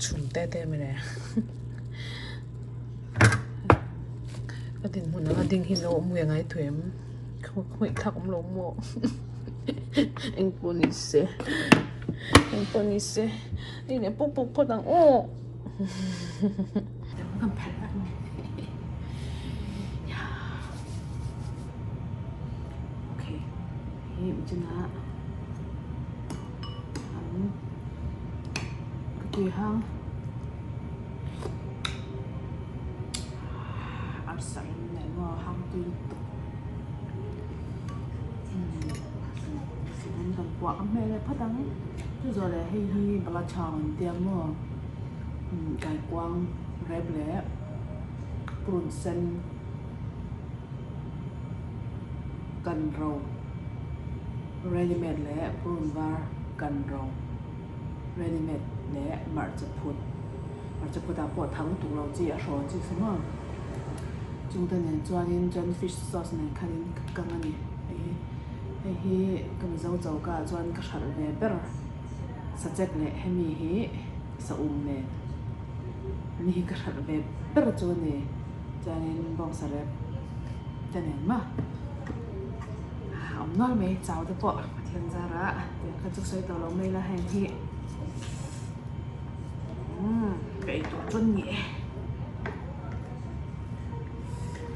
chum te me ne cái tin muốn là đinh hin lo mua ngay thuem không thắc om lo mua anh ponise đi nè bốc đang ô cầm phải ok hiểm chứ na cái tùy hang ăn sẵn này mà hang tùy mình cần quả mẹ này phát đắng chứ giờ là hay bà la chàng tiêm mà cái quang rép lẽ prun sen cần rau ready made lẽ prun var cần rau ready made lẽ mar chập phut đã bỏ thắng tủ lâu gì à rồi chứ xem mà chúng ta nên cho nên chân fish sauce này khai đến căng anh này hi cái dầu cả cho anh cái sợi về bơ sa chết lẽ hay mi hi sa nè ni cái sợi về bơ cho nên bông sa rep cho nên mà ông nói mấy cháu thì bỏ thiên ra ra để cái chút xoay tàu mấy là hàng hi cái tổ chân nhẹ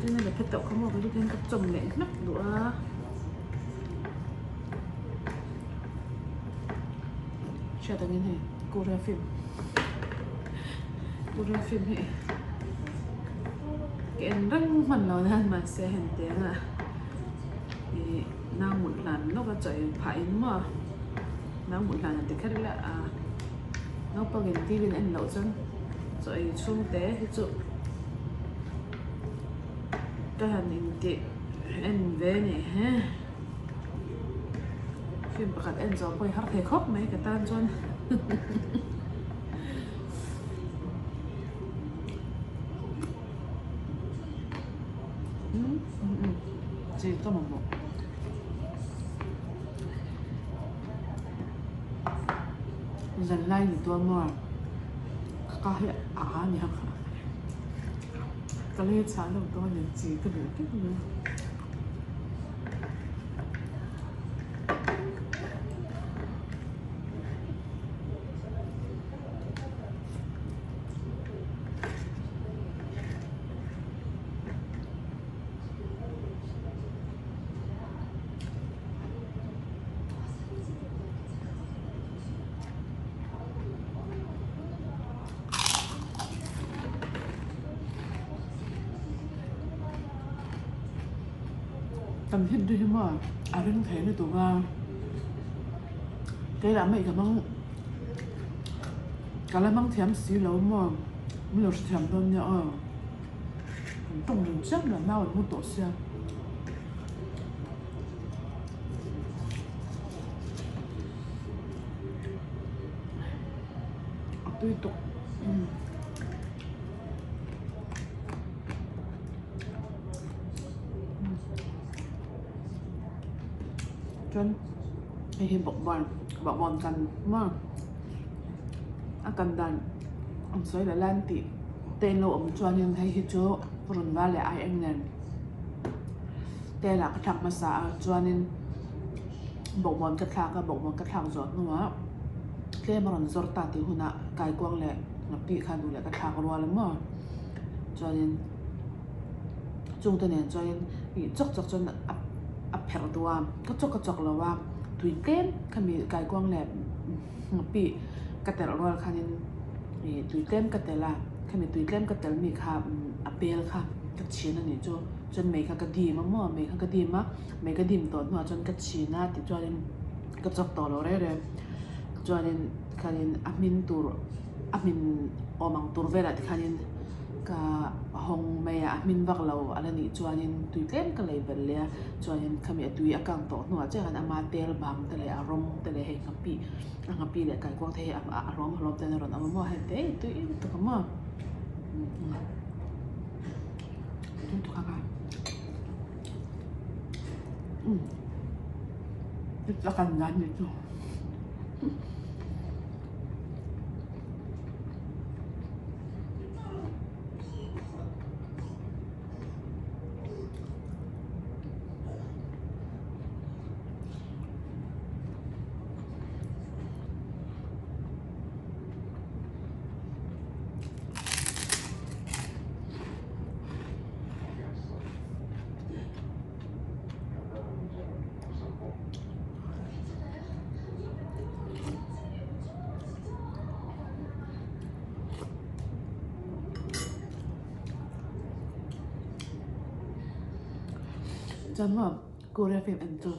cho nên là cái tàu không có cái cái chồng lệ nắp nữa cho tao nghe này cô ra phim hệ cái anh răng mình nói nên mà sẽ hình tiếng à thì nào một lần nó có chạy phải mà nào một lần thì khác là nó bao nhiêu tí bên anh lẩu chân rồi xuống té thì chụp cái hành hình thì anh về này ha phim bạc anh gió quay hát thầy khóc mấy cái tan chân gì to một dần lai thì tôi mà có hiện nhỉ cái này sáng đầu tôi nhận gì cái điều tiếp nữa tầm hiện đi mà đừng thấy được tụi ba cái đám mày cái là mang thèm xí lâu mà mình là thèm đơn nhở trong rừng chắc là nào là một tổ xe tùy tục chân thì bọc bòn cần mà cần đàn ông xoay là lan tị tên lộ ông cho nên hay chỗ run va lại ai anh nên tên là cái thằng mà xã cho nên bọc bòn cái thằng giọt nữa cái mà run giọt ta thì huna cái quang lệ ngập bị khăn đủ lại cái thằng rồi lắm mà cho nên chúng ta nên cho nên bị chọc cho nên áp phèoตัวก็จกแล้วว่าถุยเต้นขมีกายกว้างแหลมปีกระแต่ละรอยค่ะนี่ถุยเต้นกระแต่ละขมีถุยเต้นกระแต่ละมีค่ะอัปเปลค่ะกระชีนั่นนี่จนไม่ค่ะกระดีมากไม่ค่ะกระดีมากไม่กระดิมตัวจนกระชีน่าติดจวนกระจกต่อเราเรื่อยๆจวนค่ะนี่อัมินอมังตัวเวลาที่ค่ะนี่ก็ห้องแม่มินวักเราอะไรนี่จวนตุยเต้นก็เลยเป็นเลยจวนขมีตุยอาการโตหนัวเจ้ากันอามาเตลบางแต่เลยอารมณ์แต่เลยให้กับปีเลยการกวางเทอารมณ์แต่ในรถอารมณ์ว่าให้เต้ตุยตุกมาตุกอะไรจะกันงานอยู่ chân mà cô ra phim anh chú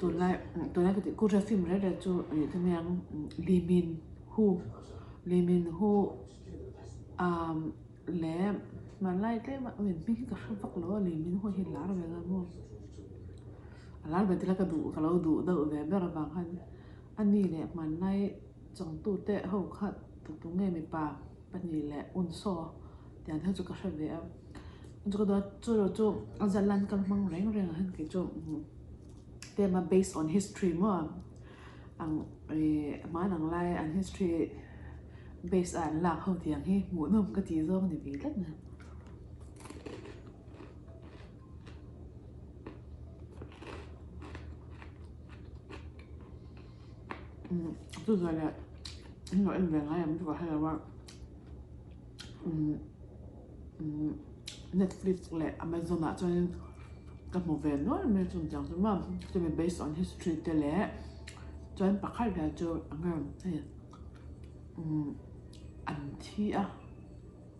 tôi lại cái cô ra phim đấy là chú thế miếng Lee Min Ho lẽ mà lại cái mà mình biết cái sao vắt lỗ Lee Min Ho hiện lá rồi vậy mà lá rồi thì là cái đủ kalau đủ đâu về bây giờ bằng anh đi lẽ mà lại trong tủ tệ hậu khát tụi nghe mình bà nhỉ lẽ ôn so thì anh thấy chú cái sao vậy chú cái đó chú anh sẽ làm cái mang rèn hơn cái chú tema based on history mo ang mà nang lai an history based on lạc hậu thì hi muốn nôm cái gì rồi thì biết lắm nè tôi rồi là nói anh về ngay em phải làว่าNetflix lại Amazon à cho nên các một về nói mình chúng chẳng chứ mà cho mình based on history thế lẽ cho nên bác khai là cho anh em anh thi à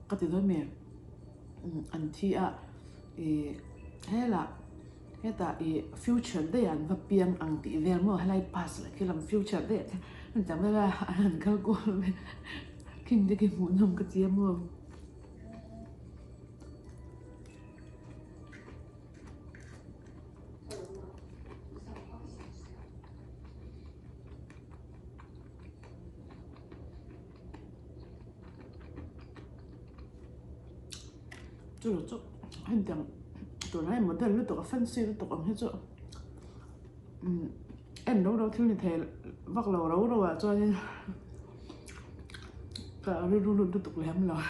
cái gì đó mình anh thi à hay là hay ta future đấy anh và biếng anh tỷ về mà hay là past là cái làm future đấy mình chẳng biết là anh có cô kinh tế cái muốn làm cái gì mà 저 한장 또나의 모델로 또 fancy 또 해줘 em đâu thiếu như thế vắt lầu đâu à cho nên cả luôn tiếp tục làm rồi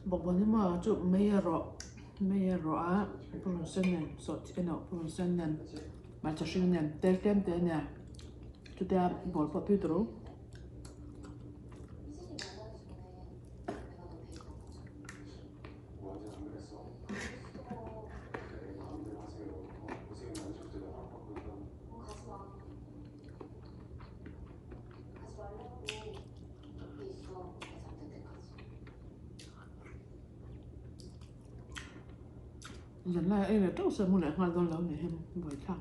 먹보니까 좀 메이러 프로세는 소티노 프로세는 맞추시는 뗄땐 때냐 그때 뭘 퍼피드로 lần này em là tốt sợ một lại hoàn toàn lâu này em mới thằng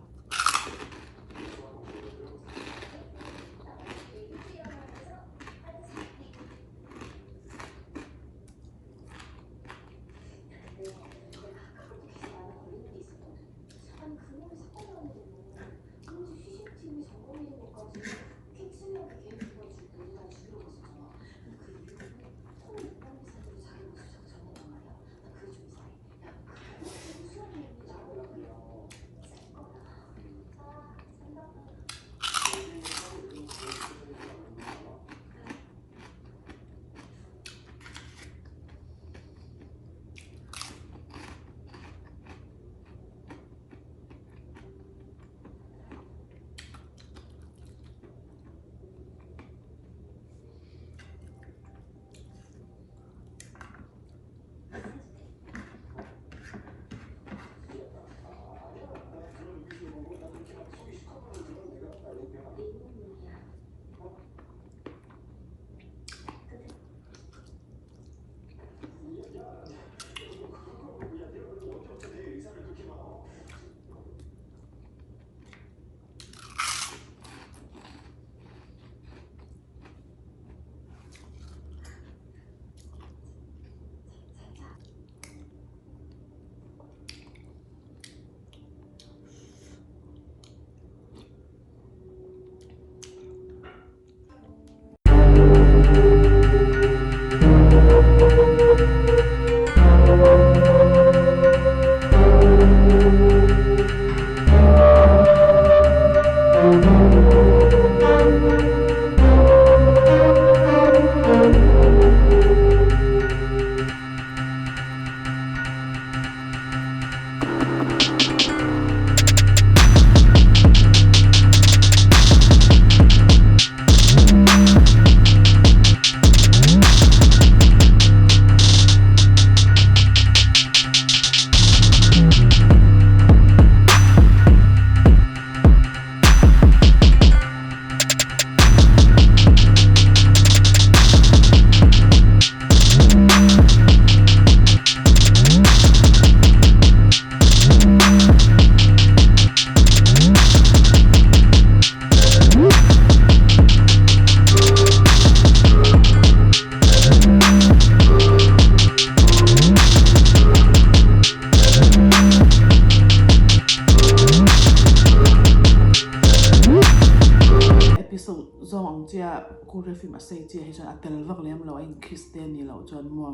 chia Korea phim mà xây chia hay cho atel vak lem lo anh Christian ni lo chọn mua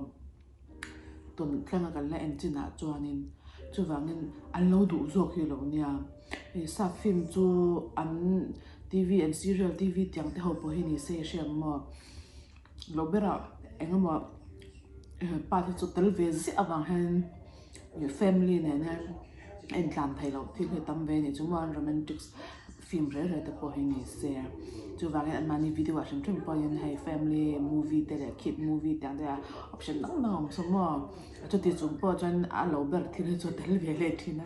tuần thang cái là anh chỉ nã chọn chú vàng nên anh lâu đủ rồi khi lo nha sa phim chú anh TV and serial TV tiếng thì hậu bồi hình xây xem mà lo biết à anh mà ba thì chú tel về gì à vàng hen family này nè anh làm thầy lo thì người tâm về này chúng mình romantic phim rẻ rẻ tập bồi hình xây chú vàng anh mani video à xem bồi hình hay family movie thế là kid movie tiếng thế option nóng nóng xong mà cho thì chúng bồi cho anh lâu biết thì là cho tel về lại thì nè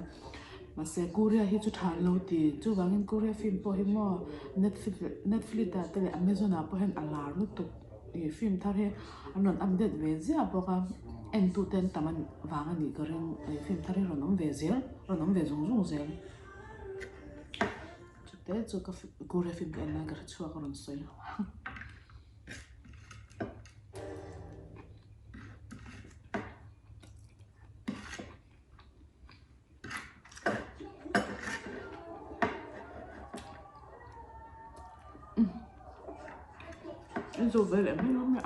mà sẽ Korea hi chú thà lâu thì chú vàng anh Korea phim bồi hình mà Netflix ta thế là Amazon à bồi hình ala luôn tụ phim thà he anh nói update về gì à bồi cái anh tụ tên tạm anh vàng anh đi cái phim thà he rồi nó về dùng dễ thế cho cái Korea phim cái này cái chua cái soi rồi về lại mấy lúc nữa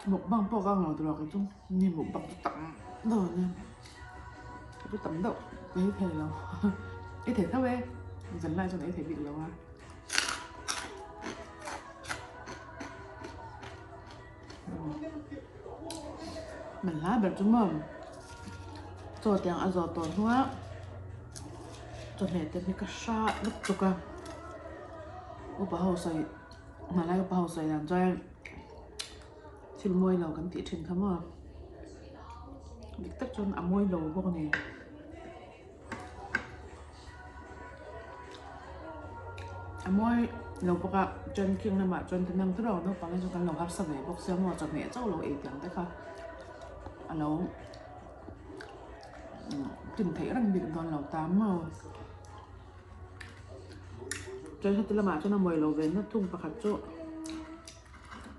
Mukbang po ka nga dito ito ni mukbang tắm đâu nha tôi tắm đậu cái thể lâu cái thể thấp ấy dần lại cho đấy thể bị lâu à mình lá bật chúng mình cho tiếng ăn giò tỏi hoa cho này tên cái sa lúc chụp à ủa bao sợi mà lại bao sợi làm cho xin môi lầu cắn thị trường thắm à bị tất cho môi lầu vô này môi lầu bọc à chân kiêng nằm chân thì nằm thứ đầu nó bằng cho cái lầu hấp sập về bọc xem mà cho mẹ cháu lầu ấy tiếng đấy không lầu tìm thấy rằng bị còn lầu 8 mà chân thì là mà cho nó mồi lầu về nó thùng và khát chỗ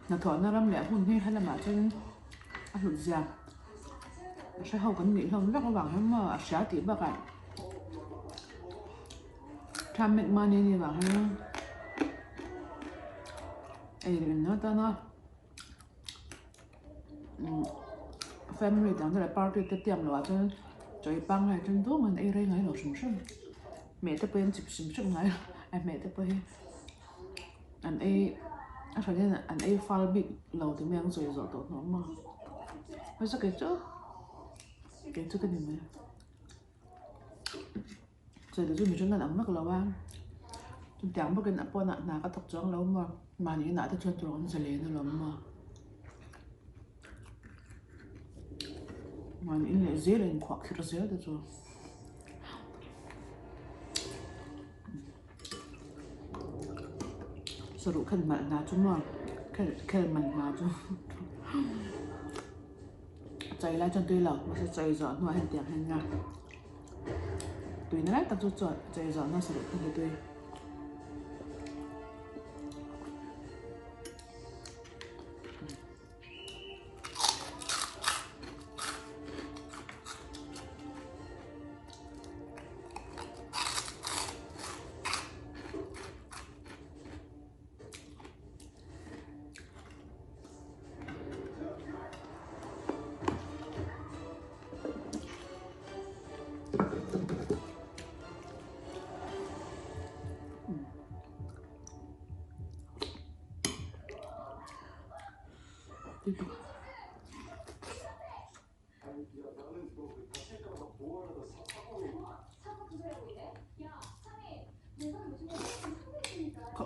nó thở nó râm lẽ hôn hay là mà chân ăn hụt già sẽ hầu cắn nghĩ không rất là vàng hơn mà xá tí bạc ạ tham mệnh mà nên như vàng hơn ấy nó ta nó family đang tới là party tới tiệm rồi chân trời băng này chân thuốc mình ấy đây ngay rồi sum mẹ tới bên chụp sum ngay anh mẹ tới bên anh ấy cho nên là anh ấy pha bị lâu thì mình rồi tốt nó mà bây giờ cái chỗ cái gì mà rồi được mình chúng ta ăn mắc lâu ăn chúng ta ăn cái nạp bao nạp cái thóc trắng lâu mà những nạp thì chuẩn chuẩn sẽ lên nó mà những cái dễ lên khoác thì dễ được rồiสรุปขันมันนะจุ๊มว่าแค่มันมาจุ๊มใจแล้วจนตัวเราไม่ใช่ใจจอดหัวเห็นเตียงเห็นงานตัวนั่นแหละตั้งจุดจอดใจจอดน่าสรุปที่ตัว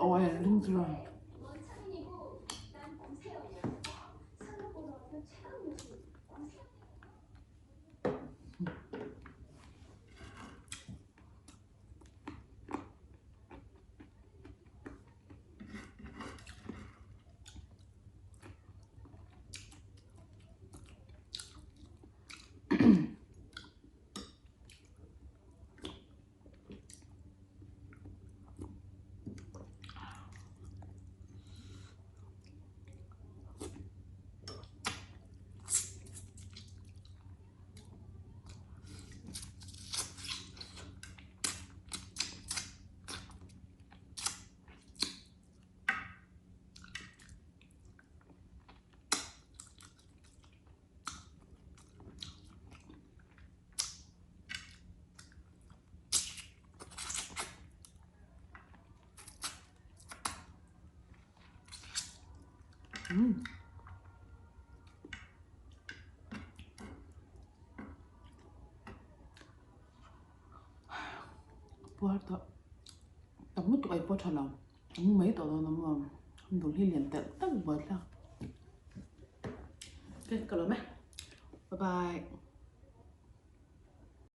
oil linh rồi. Puerto tấm tụi ai Puerto nào mấy tụi nó mà không đủ hi liền tận tất bớt đâu. Ok, cảm ơn mẹ. Bye bye.